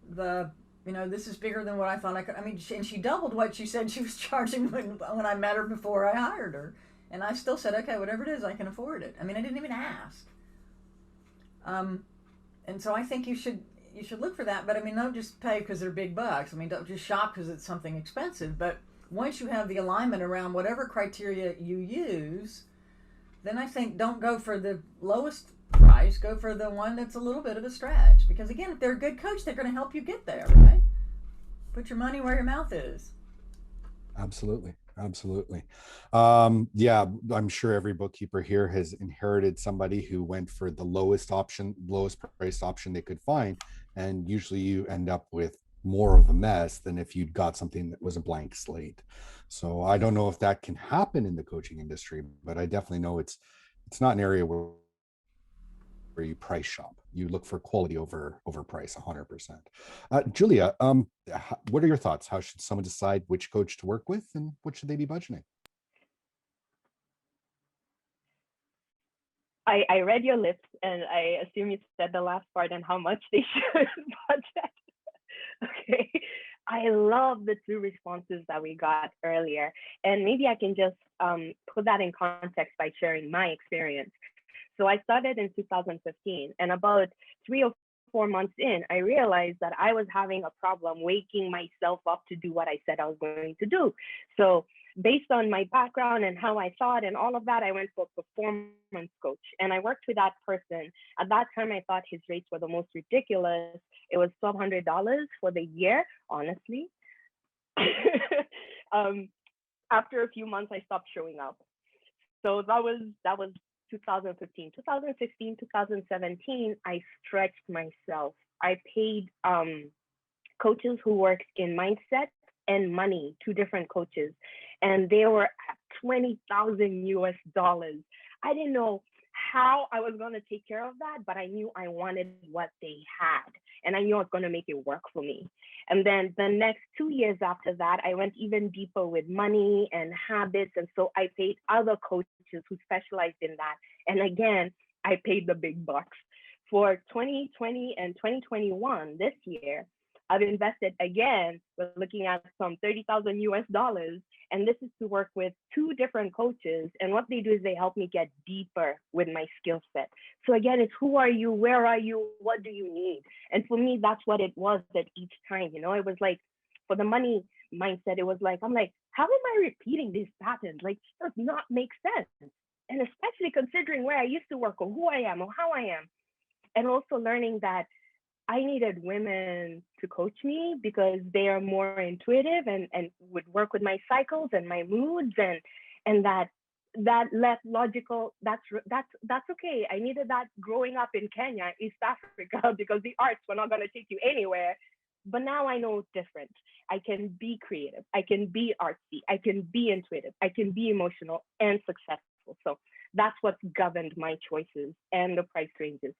This is bigger than what I thought I could. I mean, and she doubled what she said she was charging when I met her before I hired her. And I still said, okay, whatever it is, I can afford it. I mean, I didn't even ask. And so I think you should look for that. But I mean, don't just pay because they're big bucks. I mean, don't just shop because it's something expensive. But once you have the alignment around whatever criteria you use, then I think don't go for the lowest price. Go for the one that's a little bit of a stretch. Because again, if they're a good coach, they're going to help you get there, right? Put your money where your mouth is. Absolutely. Yeah, I'm sure every bookkeeper here has inherited somebody who went for the lowest priced option they could find. And usually you end up with more of a mess than if you'd got something that was a blank slate. So I don't know if that can happen in the coaching industry, but I definitely know it's not an area where where you price shop. You look for quality over price 100%. Julia, what are your thoughts? How should someone decide which coach to work with, and what should they be budgeting? I read your lips, and I assume you said the last part on how much they should budget. Okay. I love the two responses that we got earlier. And maybe I can just put that in context by sharing my experience. So I started in 2015, and about 3 or 4 months in, I realized that I was having a problem waking myself up to do what I said I was going to do. So based on my background and how I thought and all of that, I went for a performance coach, and I worked with that person. At that time, I thought his rates were the most ridiculous. It was $1,200 for the year, honestly. After a few months, I stopped showing up. So that was 2015. 2016, 2017, I stretched myself. I paid coaches who worked in mindset and money, 2 different coaches, and they were at $20,000 US. I didn't know how I was going to take care of that, but I knew I wanted what they had, and I knew I was going to make it work for me. And then the next 2 years after that, I went even deeper with money and habits. And so I paid other coaches who specialized in that. And again, I paid the big bucks. For 2020 and 2021, this year, I've invested again. We're looking at some $30,000 US, and this is to work with 2 different coaches. And what they do is they help me get deeper with my skill set. So again, it's who are you, where are you, what do you need? And for me, that's what it was at each time. You know, it was like for the money mindset, it was like, I'm like, how am I repeating these patterns? Like, it does not make sense. And especially considering where I used to work or who I am or how I am. And also learning that I needed women to coach me because they are more intuitive and would work with my cycles and my moods, and that left logical. That's okay. I needed that growing up in Kenya, East Africa, because the arts were not going to take you anywhere. But now I know it's different. I can be creative. I can be artsy. I can be intuitive. I can be emotional and successful. So that's what's governed my choices and the price ranges.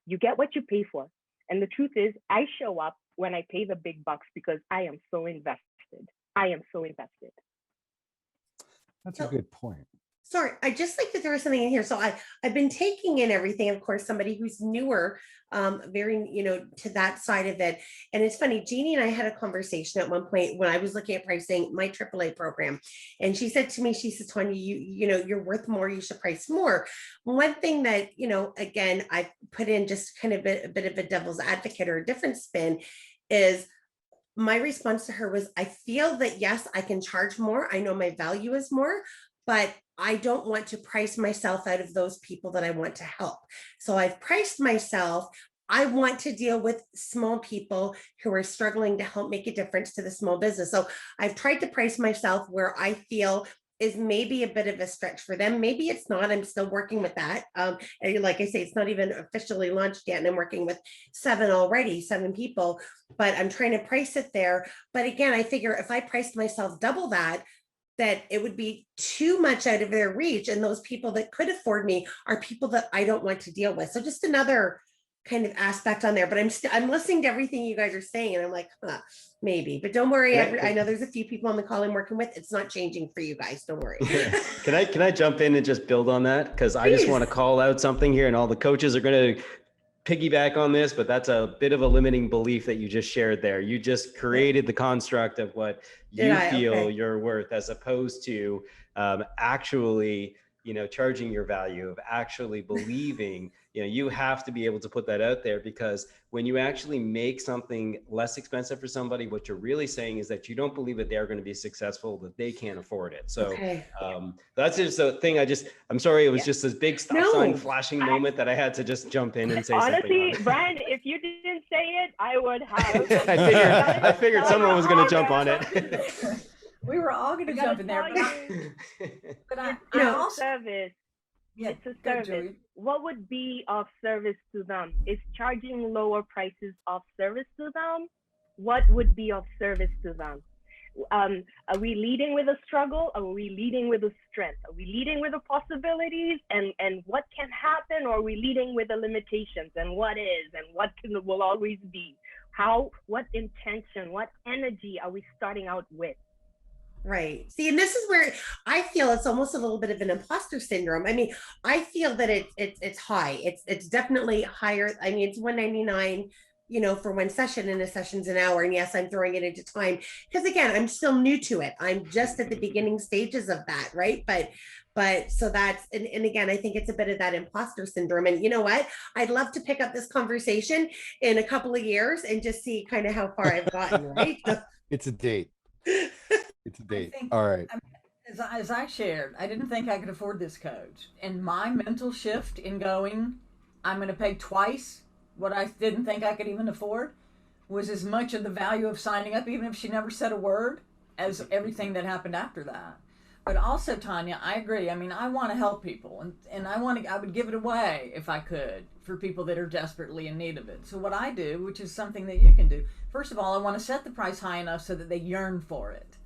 You get what you pay for. And the truth is, I show up when I pay the big bucks because I am so invested. I am so invested. That's a good point. Sorry, I just like to throw something in here. So I've been taking in everything, of course, somebody who's newer, very, to that side of it. And it's funny, Jeannie and I had a conversation at one point when I was looking at pricing my AAA program. And she said to me, she says, Tanya, you're worth more, you should price more. One thing that, again, I put in just kind of a bit of a devil's advocate or a different spin is my response to her was, I feel that, yes, I can charge more. I know my value is more, but I don't want to price myself out of those people that I want to help. So I've priced myself. I want to deal with small people who are struggling to help make a difference to the small business. So I've tried to price myself where I feel is maybe a bit of a stretch for them. Maybe it's not. I'm still working with that. And like I say, it's not even officially launched yet. And I'm working with 7 people, but I'm trying to price it there. But again, I figure if I priced myself double that it would be too much out of their reach. And those people that could afford me are people that I don't want to deal with. So just another kind of aspect on there, but I'm listening to everything you guys are saying. And I'm like, maybe, but don't worry. I know there's a few people on the call I'm working with. It's not changing for you guys. Don't worry. Can I jump in and just build on that? Because I just want to call out something here, and all the coaches are going to piggyback on this, but that's a bit of a limiting belief that you just shared there. You just created the construct of what you feel you're worth, as opposed to actually, charging your value, of actually believing, you have to be able to put that out there, because when you actually make something less expensive for somebody, what you're really saying is that you don't believe that they're going to be successful, that they can't afford it. So that's just a thing. I'm sorry, it was just this big stop sign flashing moment that I had to just jump in and say something. Honestly, Brian, if you didn't say it, I would have. I figured someone was going to jump on it. We were all going to jump in there, but I also service. Yeah, it's a service. What would be of service to them? Is charging lower prices of service to them? What would be of service to them? Are we leading with a struggle? Or are we leading with a strength? Are we leading with the possibilities and what can happen? Or are we leading with the limitations and what is and what will always be? What intention, what energy are we starting out with? Right. See, and this is where I feel it's almost a little bit of an imposter syndrome. I mean, I feel that it's high. It's definitely higher. I mean, it's 199, for one session, and a session's an hour. And yes, I'm throwing it into time because again, I'm still new to it. I'm just at the beginning stages of that, right? But so that's and again, I think it's a bit of that imposter syndrome. And you know what? I'd love to pick up this conversation in a couple of years and just see kind of how far I've gotten, right? It's a date. It's a date. think, All right. As I shared, I didn't think I could afford this coach. And my mental shift in going, I'm going to pay twice what I didn't think I could even afford, was as much of the value of signing up, even if she never said a word, as everything that happened after that. But also, Tanya, I agree. I mean, I want to help people, and I would give it away if I could for people that are desperately in need of it. So what I do, which is something that you can do, first of all, I want to set the price high enough so that they yearn for it,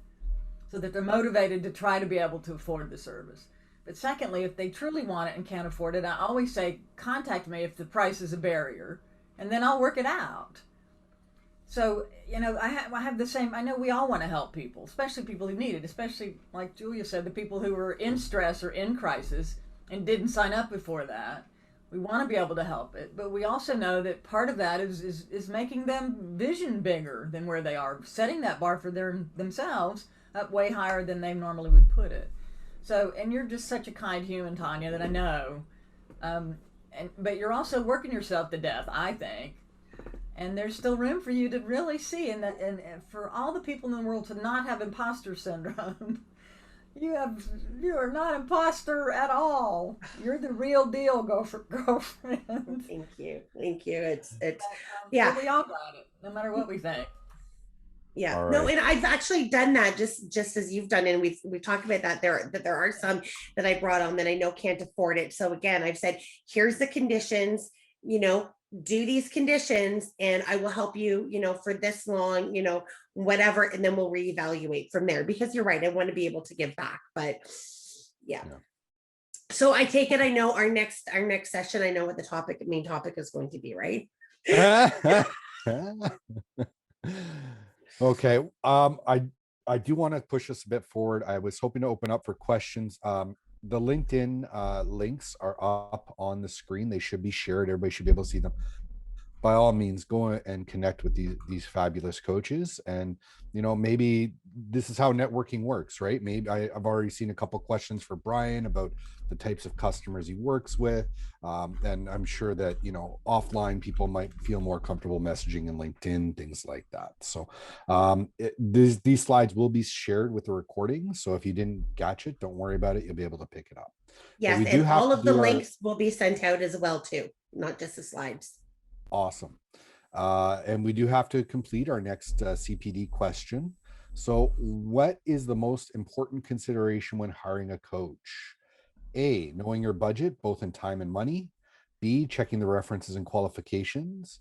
so that they're motivated to try to be able to afford the service. But secondly, if they truly want it and can't afford it, I always say, contact me if the price is a barrier, and then I'll work it out. So, I have the same, I know we all want to help people, especially people who need it, especially, like Julia said, the people who are in stress or in crisis and didn't sign up before that. We want to be able to help it, but we also know that part of that is making them vision bigger than where they are, setting that bar for themselves up way higher than they normally would put it. So, and you're just such a kind human, Tanya, that I know. But you're also working yourself to death, I think. And there's still room for you to really see, and for all the people in the world to not have imposter syndrome. You are not imposter at all. You're the real deal, girlfriend. Thank you. It's yeah. We all got it, no matter what we think. Yeah. Right. No, and I've actually done that just as you've done, and we've talked about that there are some that I brought on that I know can't afford it. So again, I've said, here's the conditions, do these conditions and I will help you, for this long, whatever, and then we'll reevaluate from there, because you're right, I want to be able to give back. But yeah. So I take it I know our next session, I know what the main topic is going to be, right? Okay. I do want to push this a bit forward. I was hoping to open up for questions. The LinkedIn links are up on the screen. They should be shared. Everybody should be able to see them. By all means, go and connect with these fabulous coaches. And, maybe this is how networking works, right? Maybe I've already seen a couple questions for Brian about the types of customers he works with. And I'm sure that, offline people might feel more comfortable messaging in LinkedIn, things like that. So these slides will be shared with the recording. So if you didn't catch it, don't worry about it. You'll be able to pick it up. Yes, and all of the links will be sent out as well too, not just the slides. Awesome. And we do have to complete our next CPD question. So what is the most important consideration when hiring a coach? A, knowing your budget, both in time and money. B, checking the references and qualifications.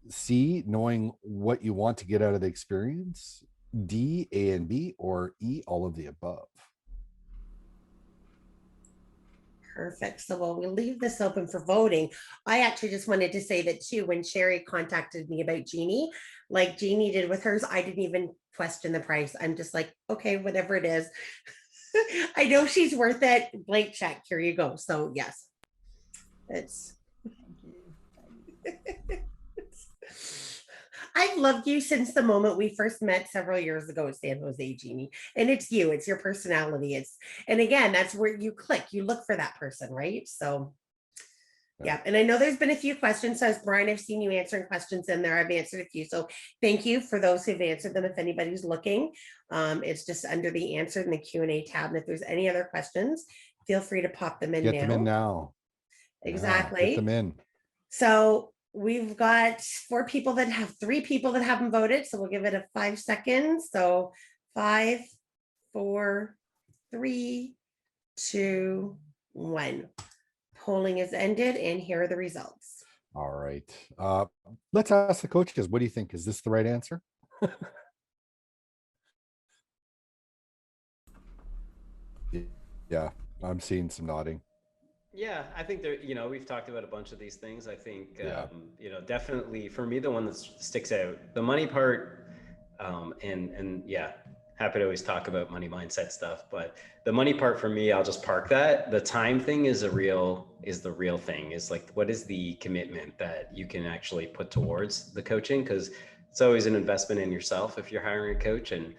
C, knowing what you want to get out of the experience. D, A and B, or E, all of the above. Perfect. So we'll leave this open for voting. I actually just wanted to say that too, when Sherry contacted me about Jeannie, like Jeannie did with hers, I didn't even question the price. I'm just like, okay, whatever it is. I know she's worth it. Blank check. Here you go. So yes, it's. I've loved you since the moment we first met several years ago in San Jose, Jeannie. And it's you, it's your personality. And again, that's where you click, you look for that person, right? So yeah. And I know there's been a few questions. So as Brian, I've seen you answering questions in there. I've answered a few. So thank you for those who've answered them. If anybody's looking, it's just under the answer in the Q&A tab. And if there's any other questions, feel free to pop them in now. Get them in now. Exactly. Get them in. So we've got 3 people that haven't voted. So we'll give it a 5 seconds. So 5, 4, 3, 2, 1. Polling is ended, and here are the results. All right. Let's ask the coaches. What do you think? Is this the right answer? Yeah, I'm seeing some nodding. Yeah, I think there, we've talked about a bunch of these things. I think, Yeah. definitely for me, the one that sticks out, the money part, and yeah, happy to always talk about money mindset stuff, but the money part for me, I'll just park that. The time thing is the real thing, is like, what is the commitment that you can actually put towards the coaching? Because it's always an investment in yourself if you're hiring a coach, and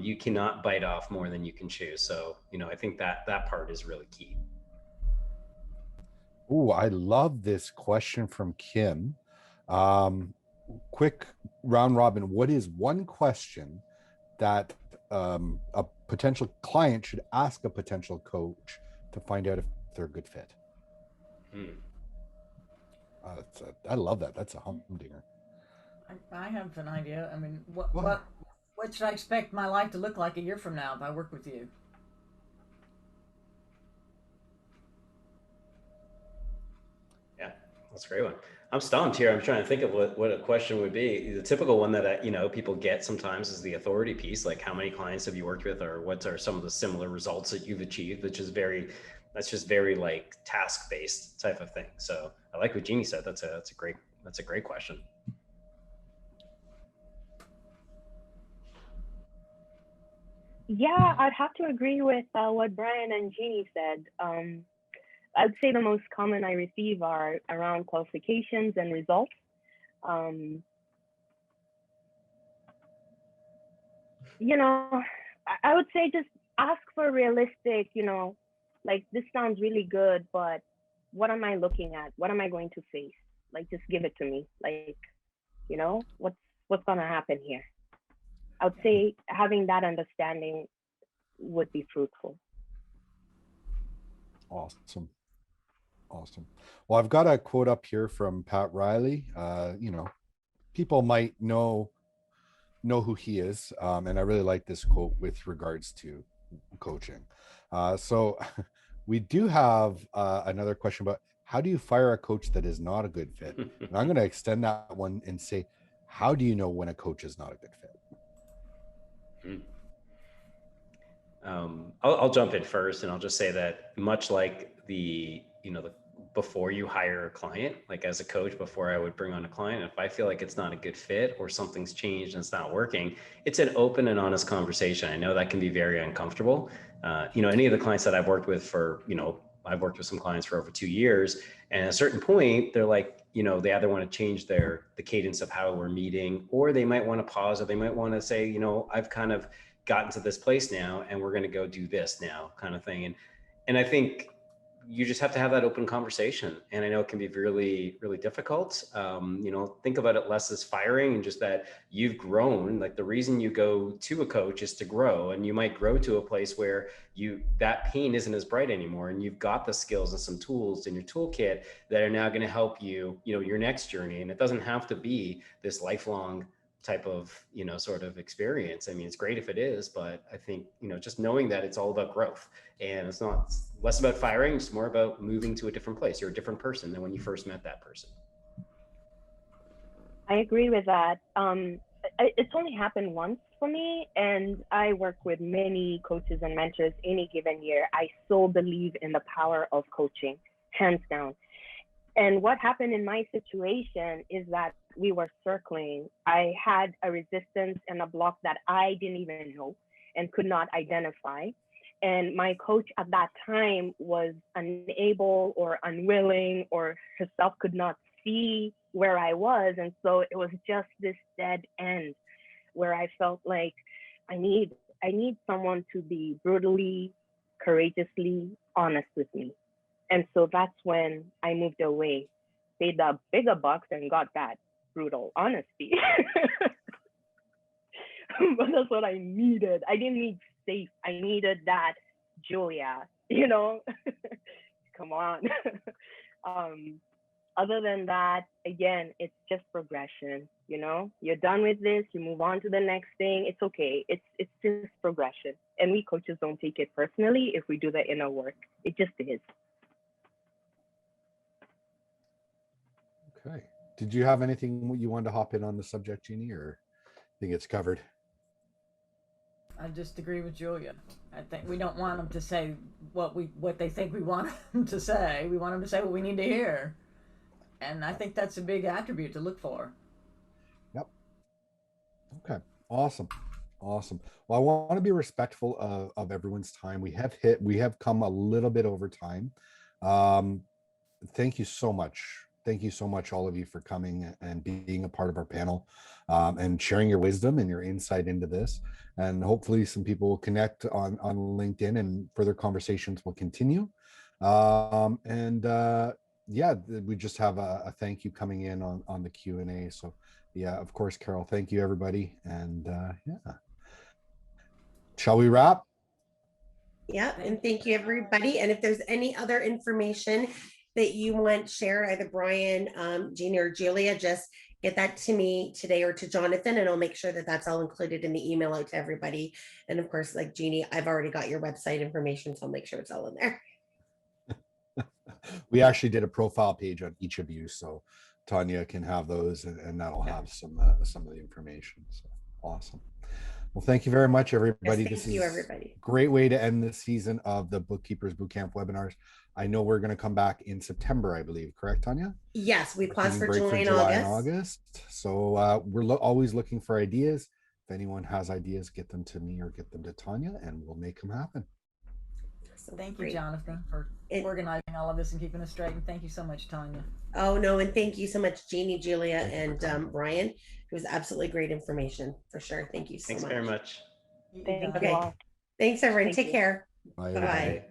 you cannot bite off more than you can chew. So, I think that part is really key. Oh, I love this question from Kim. Quick round robin. What is one question that a potential client should ask a potential coach to find out if they're a good fit? I love that. That's a humdinger. I have an idea. I mean, what should I expect my life to look like a year from now if I work with you? Yeah, that's a great one. I'm stumped here. I'm trying to think of what a question would be. The typical one that people get sometimes is the authority piece, like how many clients have you worked with, or what are some of the similar results that you've achieved, which is that's just very like task based type of thing. So I like what Jeannie said. That's a great question. Yeah, I'd have to agree with what Brian and Jeannie said. I'd say the most common I receive are around qualifications and results. I would say just ask for realistic, like, this sounds really good, but what am I looking at? What am I going to face? Like, just give it to me. Like, what's going to happen here? I would say having that understanding would be fruitful. Awesome. Well, I've got a quote up here from Pat Riley. People might know who he is, and I really like this quote with regards to coaching. So we do have another question about how do you fire a coach that is not a good fit? And I'm going to extend that one and say, how do you know when a coach is not a good fit? I'll jump in first, and I'll just say that much like the before you hire a client, like as a coach, before I would bring on a client, if I feel like it's not a good fit or something's changed and it's not working, it's an open and honest conversation. I know that can be very uncomfortable. Any of the clients that I've worked with I've worked with some clients for over 2 years, and at a certain point, they're like, they either want to change the cadence of how we're meeting, or they might want to pause, or they might want to say, I've kind of gotten to this place now, and we're going to go do this now, kind of thing. And I think you just have to have that open conversation. And I know it can be really, really difficult. Think about it less as firing, and just that you've grown. Like, the reason you go to a coach is to grow, and you might grow to a place where that pain isn't as bright anymore, and you've got the skills and some tools in your toolkit that are now going to help you, your next journey. And it doesn't have to be this lifelong type of sort of experience. I mean, it's great if it is, but I think just knowing that it's all about growth, and it's less about firing, it's more about moving to a different place. You're a different person than when you first met that person. I agree with that. It's only happened once for me, and I work with many coaches and mentors any given year. I so believe in the power of coaching, hands down. And what happened in my situation is that we were circling. I had a resistance and a block that I didn't even know and could not identify. And my coach at that time was unable or unwilling, or herself could not see where I was. And so it was just this dead end where I felt like I need someone to be brutally, courageously honest with me. And so that's when I moved away, paid the bigger bucks, and got that brutal honesty. But that's what I needed. I didn't need safe. I needed that Julia, Come on. Other than that, again, it's just progression. You're done with this, you move on to the next thing. It's okay. It's just progression. And we coaches don't take it personally if we do the inner work. It just is. Okay. Did you have anything you wanted to hop in on the subject, Jeannie, or I think it's covered? I just agree with Julia. I think we don't want them to say what they think we want them to say. We want them to say what we need to hear, and I think that's a big attribute to look for. Yep. Okay. Awesome. Awesome. Well, I want to be respectful of everyone's time. We have come a little bit over time. Thank you so much. Thank you so much, all of you, for coming and being a part of our panel, and sharing your wisdom and your insight into this. And hopefully some people will connect on LinkedIn, and further conversations will continue. Yeah, we just have a thank you coming in on the Q&A. So yeah, of course, Carol, thank you, everybody. And yeah. Shall we wrap? Yeah, and thank you, everybody. And if there's any other information that you want shared, either Brian, Jeannie, or Julia, just get that to me today or to Jonathan, and I'll make sure that that's all included in the email out to everybody. And of course, like Jeannie, I've already got your website information, so I'll make sure it's all in there. We actually did a profile page on each of you, so Tanya can have those, and that'll have some of the information. So awesome. Well, thank you very much, everybody. Yes, thank you, everybody. A great way to end the season of the Bookkeepers Bootcamp webinars. I know we're going to come back in September, I believe. Correct, Tanya? Yes, we paused for July and August. So we're always looking for ideas. If anyone has ideas, get them to me or get them to Tanya, and we'll make them happen. So thank you, Jonathan, for organizing all of this and keeping us straight. And thank you so much, Tanya. Oh, no, and thank you so much, Jeannie, Julia, and Brian. It was absolutely great information, for sure. Thank you so much. Thanks very much. Thank you all. Thanks, everyone. Take care. Bye. Bye.